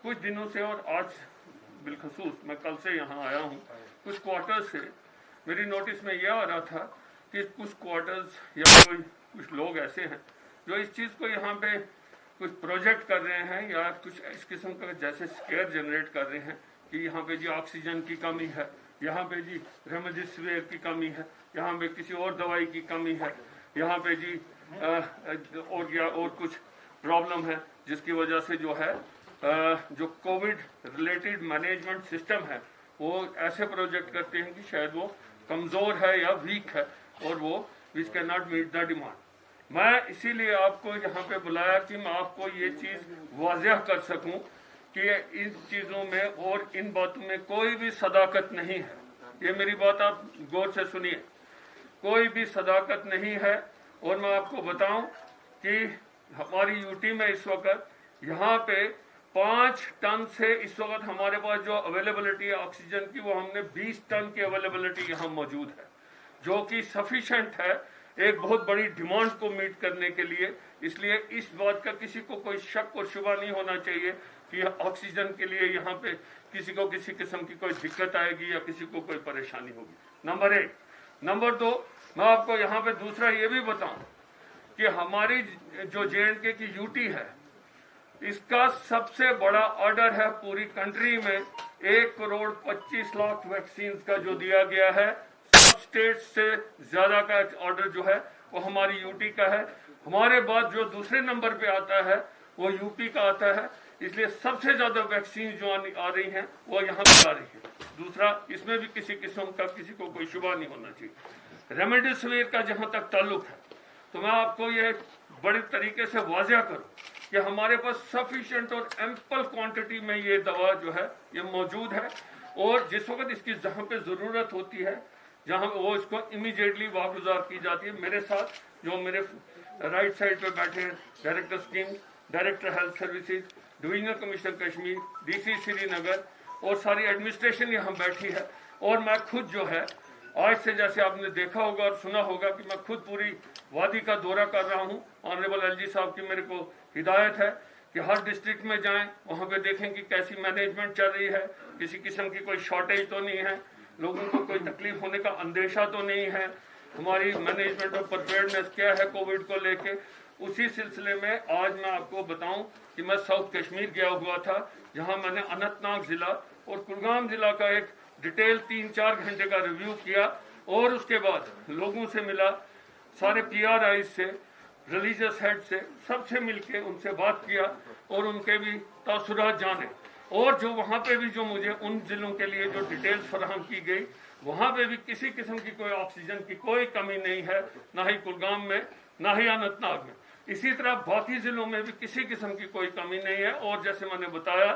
कुछ दिनों से और आज बिलखसूस मैं कल से यहाँ आया हूँ, कुछ क्वार्टर्स से मेरी नोटिस में यह आ रहा था कि कुछ क्वार्टर्स या कुछ लोग ऐसे हैं जो इस चीज़ को यहाँ पे कुछ प्रोजेक्ट कर रहे हैं या कुछ इस किस्म का जैसे स्केयर जनरेट कर रहे हैं कि यहाँ पे जी ऑक्सीजन की कमी है, यहाँ पे जी रेमडेसिविर की कमी है, यहाँ पे किसी और दवाई की कमी है, यहाँ पे जी और कुछ प्रॉब्लम है जिसकी वजह से जो है जो कोविड रिलेटेड मैनेजमेंट सिस्टम है वो ऐसे प्रोजेक्ट करते हैं कि शायद वो कमज़ोर है या वीक है और वो which can not meet the demand. मैं इसीलिए आपको यहाँ पे बुलाया कि मैं आपको ये चीज़ वाज़ेह कर सकूँ कि इन चीज़ों में और इन बातों में कोई भी सदाकत नहीं है। ये मेरी बात आप गौर से सुनिए, कोई भी सदाकत नहीं है। और मैं आपको बताऊं कि हमारी यूटी में इस वक्त यहाँ पे 5 टन से इस वक्त हमारे पास जो अवेलेबिलिटी है ऑक्सीजन की वो हमने 20 टन की अवेलेबिलिटी यहाँ मौजूद है, जो कि सफिशेंट है एक बहुत बड़ी डिमांड को मीट करने के लिए। इसलिए इस बात का किसी को कोई शक और शुबा नहीं होना चाहिए कि ऑक्सीजन के लिए यहाँ पे किसी को किसी किस्म की कोई दिक्कत आएगी या किसी को कोई परेशानी होगी। नंबर 1। नंबर 2, मैं आपको यहाँ पे दूसरा ये भी बताऊं कि हमारी जो JNK की यूटी है इसका सबसे बड़ा ऑर्डर है पूरी कंट्री में 1,25,00,000 वैक्सीन का जो दिया गया है। सब स्टेट से ज्यादा का ऑर्डर जो है वो हमारी यूटी का है। हमारे बाद जो दूसरे नंबर पे आता है वो यूपी का आता है। इसलिए सबसे ज्यादा वैक्सीन जो आ रही हैं वो यहाँ पे आ रही है। दूसरा, इसमें भी किसी किस्म का किसी को कोई शुबा नहीं होना चाहिए। रेमडेसिविर का जहाँ तक ताल्लुक है तो मैं आपको ये बड़े तरीके से वाज़ेह करूँ कि हमारे पास सफिशिएंट और एम्पल क्वांटिटी में ये दवा जो है ये मौजूद है। और जिस वक्त इसकी जहाँ पे ज़रूरत होती है जहाँ वो इसको इमीडिएटली वागुजार की जाती है। मेरे साथ जो मेरे राइट साइड पे बैठे हैं director scheme, director health services, divisional commissioner Kashmir, DC Srinagar और सारी एडमिनिस्ट्रेशन यहाँ बैठी है। और मैं खुद जो है आज से जैसे आपने देखा होगा और सुना होगा कि मैं खुद पूरी वादी का दौरा कर रहा हूँ। ऑनरेबल LG साहब की मेरे को हिदायत है कि हर डिस्ट्रिक्ट में जाएं, वहाँ पे देखें कि कैसी मैनेजमेंट चल रही है, किसी किस्म की कोई शॉर्टेज तो नहीं है, लोगों को कोई तकलीफ होने का अंदेशा तो नहीं है, हमारी मैनेजमेंट और प्रिपेयर्डनेस क्या है कोविड को लेके। उसी सिलसिले में आज मैं आपको बताऊं कि मैं साउथ कश्मीर गया हुआ था, जहां मैंने अनंतनाग जिला और कुलगाम जिला का एक डिटेल 3-4 घंटे का रिव्यू किया और उसके बाद लोगों से मिला, सारे PRI से, रिलीजियस हेड से, सबसे मिलके उनसे बात किया और उनके भी तासुरात जाने। और जो वहाँ पे भी जो मुझे उन जिलों के लिए जो डिटेल्स फराहम की गई, वहाँ पे भी किसी किस्म की कोई ऑक्सीजन की कोई कमी नहीं है, ना ही कुलगाम में ना ही अनंतनाग में। इसी तरह बाकी जिलों में भी किसी किस्म की कोई कमी नहीं है। और जैसे मैंने बताया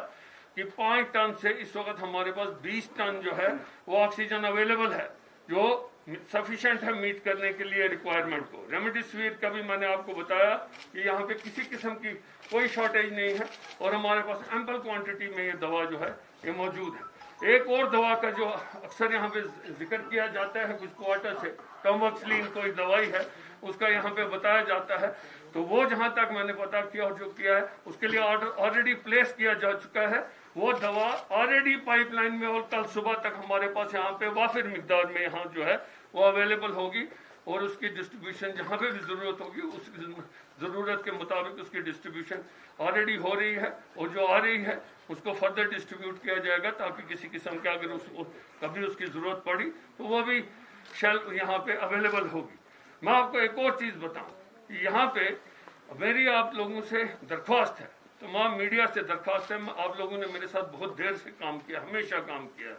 कि 5 टन से इस वक्त हमारे पास 20 टन जो है वो ऑक्सीजन अवेलेबल है, जो सफिशिएंट है मीट करने के लिए रिक्वायरमेंट को। रेमडेसिविर का भी मैंने आपको बताया कि यहाँ पे किसी किस्म की कोई शॉर्टेज नहीं है और हमारे पास एम्पल क्वांटिटी में ये दवा जो है ये मौजूद है। एक और दवा का जो अक्सर यहाँ पे जिक्र किया जाता है कुछ क्वार्टर से, टमोक्सिलिन कोई दवाई है, उसका यहाँ पे बताया जाता है। तो वो जहाँ तक मैंने पता किया और जो किया है उसके लिए ऑर्डर ऑलरेडी प्लेस किया जा चुका है। वो दवा ऑलरेडी पाइपलाइन में और कल सुबह तक हमारे पास यहाँ पे वाफिर मिकदार में यहाँ जो है वो अवेलेबल होगी और उसकी डिस्ट्रीब्यूशन जहाँ पे भी ज़रूरत होगी उस ज़रूरत के मुताबिक उसकी डिस्ट्रीब्यूशन ऑलरेडी हो रही है और जो आ रही है उसको फर्दर डिस्ट्रीब्यूट किया जाएगा ताकि किसी किस्म के अगर उसको कभी उसकी ज़रूरत पड़ी तो वो भी शेल्फ यहाँ पे अवेलेबल होगी। मैं आपको एक और चीज़ बताऊँ कि यहाँ पे मेरी आप लोगों से दरख्वास्त है, तमाम मीडिया से दरख्वास्त है, आप लोगों ने मेरे साथ बहुत देर से काम किया, हमेशा काम किया है,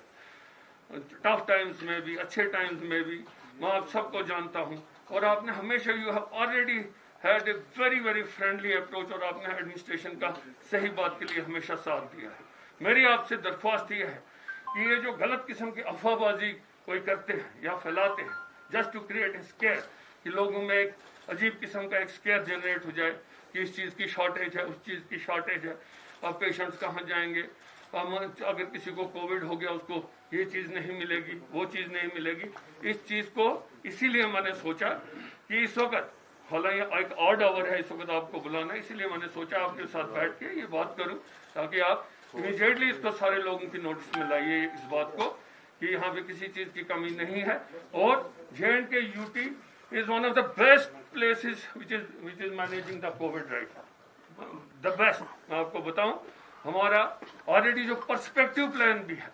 टफ टाइम्स में भी अच्छे टाइम्स में भी। मैं आप सबको जानता हूँ और आपने हमेशा you have already had a very friendly approach और आपने एडमिनिस्ट्रेशन का सही बात के लिए हमेशा साथ दिया है। मेरी आपसे दरख्वास्त ये है कि ये जो गलत किस्म की अफवाहबाजी कोई करते हैं या फैलाते हैं just to create a scare, कि लोगों में एक अजीब किस्म का एक स्केयर जनरेट हो जाए कि इस चीज़ की शॉर्टेज है, उस चीज़ की शॉर्टेज है, अब पेशेंट्स कहाँ जाएंगे, अगर किसी को कोविड हो गया उसको ये चीज़ नहीं मिलेगी, वो चीज़ नहीं मिलेगी। इस चीज़ को इसीलिए मैंने सोचा कि इस वक्त हालांकि एक ऑड आवर है इस वक्त आपको बुलाना, इसीलिए मैंने सोचा आपके साथ बैठ के ये बात करूं ताकि आप इमीडिएटली इसको सारे लोगों की नोटिस में लाइए इस बात को कि यहाँ पे किसी चीज की कमी नहीं है। और J&K UT is one of the best places which is managing the COVID right now, the best। मैं आपको बताऊं, हमारा ऑलरेडी जो पर्सपेक्टिव प्लान भी है,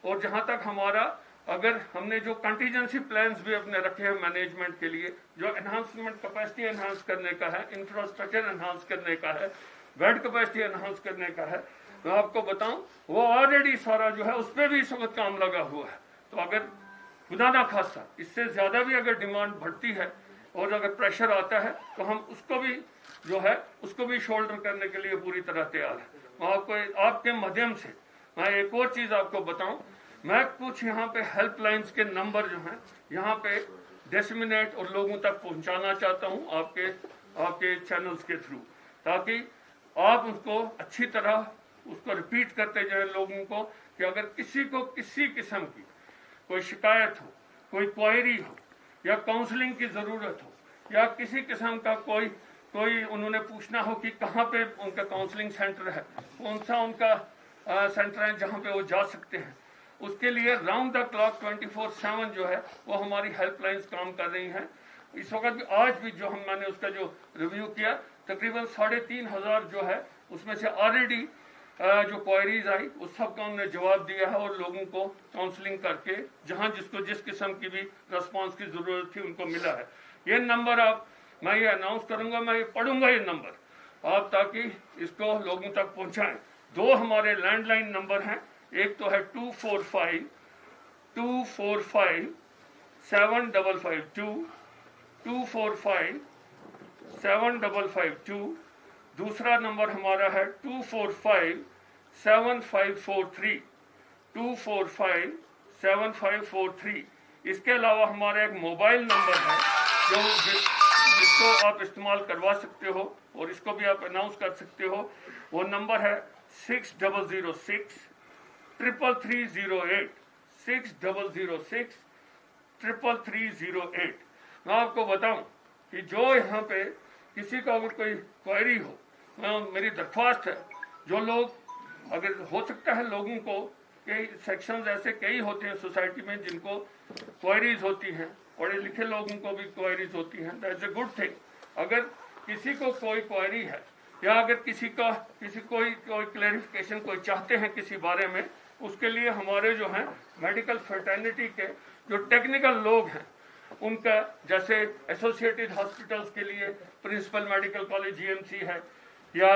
और जहां तक हमारा अगर हमने जो कंटीजेंसी प्लान्स भी अपने रखे हैं मैनेजमेंट के लिए, जो एनहांसमेंट कैपेसिटी एनहांस करने का है, इंफ्रास्ट्रक्चर एनहांस करने का है, बेड कैपेसिटी एनहांस करने का है, मैं आपको बताऊं वो ऑलरेडी सारा जो है उस पर भी इस वक्त काम लगा हुआ है। तो अगर खुदा ना खास्ता इससे ज्यादा भी अगर डिमांड बढ़ती है और अगर प्रेशर आता है तो हम उसको भी जो है उसको भी शोल्डर करने के लिए पूरी तरह तैयार है। मैं आपको आपके माध्यम से मैं एक और चीज आपको बताऊं, मैं कुछ यहाँ पे हेल्पलाइंस के नंबर जो हैं यहाँ पे डिसमिनेट और लोगों तक पहुंचाना चाहता हूँ आपके चैनल्स के थ्रू, ताकि आप उसको अच्छी तरह उसको रिपीट करते जाए लोगों को कि अगर किसी को किसी किस्म की कोई शिकायत हो, कोई क्वेरी हो, या काउंसलिंग की जरूरत हो, या किसी किस्म का कोई उन्होंने पूछना हो कि कहाँ पे उनका काउंसलिंग सेंटर है, कौन सा उनका सेंटर है जहाँ पे वो जा सकते हैं, उसके लिए राउंड द क्लॉक 24/7 जो है वो हमारी हेल्पलाइंस काम कर रही हैं। इस वक्त भी आज भी जो मैंने उसका जो रिव्यू किया, तकरीबन 3,500 जो है उसमें से ऑलरेडी जो क्वेरीज आई उस सब का उन्होंने जवाब दिया है और लोगों को काउंसलिंग करके जहां जिसको जिस किस्म की भी रिस्पांस की जरूरत थी उनको मिला है। ये नंबर मैं ये अनाउंस करूंगा, मैं ये पढ़ूंगा ये नंबर आप, ताकि इसको लोगों तक पहुंचाएं। 2 हमारे लैंडलाइन नंबर हैं, एक तो है 245 755 245 755 दूसरा नंबर हमारा है 245 7543 245 7543। इसके अलावा हमारा एक मोबाइल नंबर है जिसको आप इस्तेमाल करवा सकते हो और इसको भी आप अनाउंस कर सकते हो। वो नंबर है 6006 33308 6006 33308। मैं आपको बताऊं कि जो यहाँ पे किसी का अगर कोई क्वेरी हो, मेरी दरख्वास्त है, जो लोग अगर हो सकता है लोगों को कई सेक्शंस ऐसे कई होते हैं सोसाइटी में जिनको क्वेरीज होती हैं, पढ़े लिखे लोगों को भी क्वेरीज होती हैं, दैट्स अ गुड थिंग। अगर किसी को कोई क्वेरी है या अगर किसी कोई क्लैरिफिकेशन कोई चाहते हैं किसी बारे में, उसके लिए हमारे जो हैं मेडिकल फर्टर्निटी के जो टेक्निकल लोग हैं उनका, जैसे एसोसिएटेड हॉस्पिटल्स के लिए प्रिंसिपल मेडिकल कॉलेज GMC है, या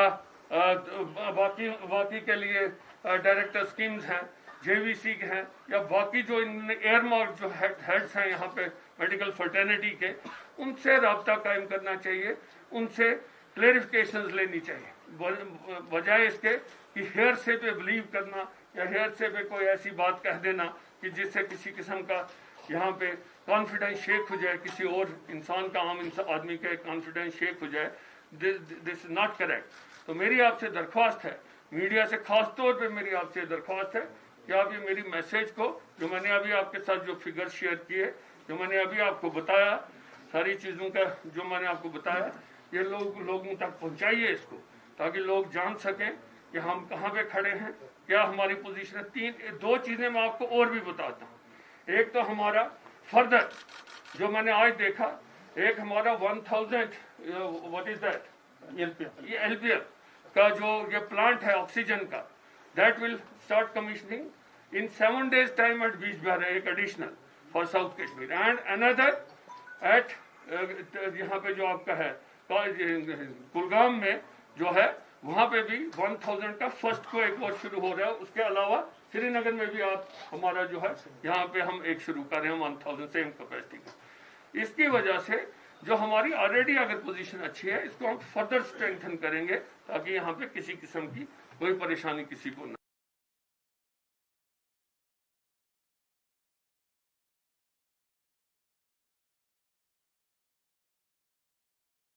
बाकी के लिए डायरेक्टर स्कीम्स हैं JVC के हैं, या बाकी जो इनमें एयरमार्क जो हेड्स हैं यहाँ पे मेडिकल फर्टर्निटी के, उनसे राब्ता कायम करना चाहिए, उनसे क्लेरिफिकेशंस लेनी चाहिए, बजाय इसके कि हेयर से पे बिलीव करना या हेयर से पे कोई ऐसी बात कह देना कि जिससे किसी किस्म का यहाँ पे कॉन्फिडेंस शेक हो जाए, किसी और इंसान का, आम आदमी का कॉन्फिडेंस शेक हो जाए। This is not correct. तो मेरी आपसे दरख्वास्त है, मीडिया से खास तौर पे मेरी आपसे दरख्वास्त है कि आप ये मेरी मैसेज को, जो मैंने अभी आपके साथ जो फिगर शेयर किए, जो मैंने अभी आपको बताया, सारी चीज़ों का जो मैंने आपको बताया, ये लोगों तक पहुँचाइए इसको, ताकि लोग जान सकें कि हम कहाँ पे खड़े हैं, क्या हमारी पोजीशन है। 2 चीज़ें मैं आपको और भी बताता हूँ। एक तो हमारा फर्दर जो मैंने आज देखा, एक हमारा 1000 व्हाट इज दैट LPL का जो ये प्लांट है ऑक्सीजन का, that will start commissioning in 7 days time at Bijbehara, एक additional for south Kashmir, and another at यहाँ पे जो आपका है कुलगाम में जो है वहाँ पे भी 1000 का फर्स्ट को एक और शुरू हो रहा है। उसके अलावा श्रीनगर में भी आप हमारा जो है यहाँ पे हम एक शुरू कर रहे हैं 1000 सेम कैपेसिटी का। इसकी वजह से जो हमारी ऑलरेडी अगर पोजीशन अच्छी है, इसको हम फर्दर स्ट्रेंथन करेंगे ताकि यहाँ पे किसी किस्म की कोई परेशानी किसी को न